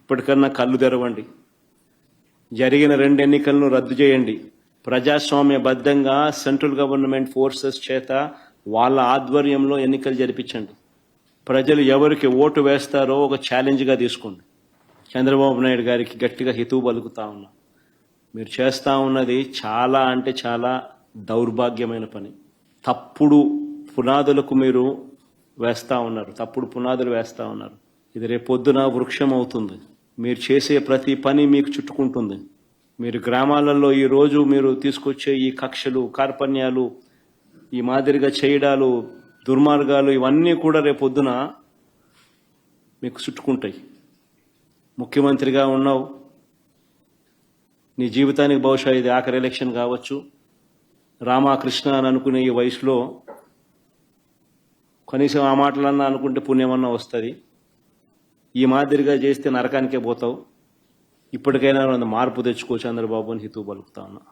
ఇప్పటికన్నా కళ్ళు తెరవండి. జరిగిన 2 ఎన్నికలను రద్దు చేయండి. ప్రజాస్వామ్యబద్ధంగా సెంట్రల్ గవర్నమెంట్ ఫోర్సెస్ చేత వాళ్ళ ఆధ్వర్యంలో ఎన్నికలు జరిపించండి. ప్రజలు ఎవరికి ఓటు వేస్తారో ఒక ఛాలెంజ్గా తీసుకోండి. చంద్రబాబు నాయుడు గారికి గట్టిగా హితవు పలుకుతా ఉన్నా. మీరు చేస్తూ ఉన్నది చాలా అంటే చాలా దౌర్భాగ్యమైన పని. తప్పుడు పునాదులకు మీరు వేస్తూ ఉన్నారు. తప్పుడు పునాదులు వేస్తూ ఉన్నారు. ఇది రేపొద్దున వృక్షం అవుతుంది. మీరు చేసే ప్రతి పని మీకు చుట్టుకుంటుంది. మీరు గ్రామాలలో ఈరోజు మీరు తీసుకొచ్చే ఈ కక్షలు, కార్పణ్యాలు, ఈ మాదిరిగా చేయడాలు, దుర్మార్గాలు ఇవన్నీ కూడా రేపొద్దున మీకు చుట్టుకుంటాయి. ముఖ్యమంత్రిగా ఉన్నావు, నీ జీవితానికి బహుశా ఇది ఆఖరి ఎలక్షన్ కావచ్చు. రామకృష్ణ అని అనుకునే ఈ వయసులో కనీసం ఆ మాటలన్నా అనుకుంటే పుణ్యమన్నా వస్తుంది. ఈ మాదిరిగా చేస్తే నరకానికే పోతావు. ఇప్పటికైనా మార్పు తెచ్చుకో చంద్రబాబు అని హితవు పలుకుతా ఉన్నా.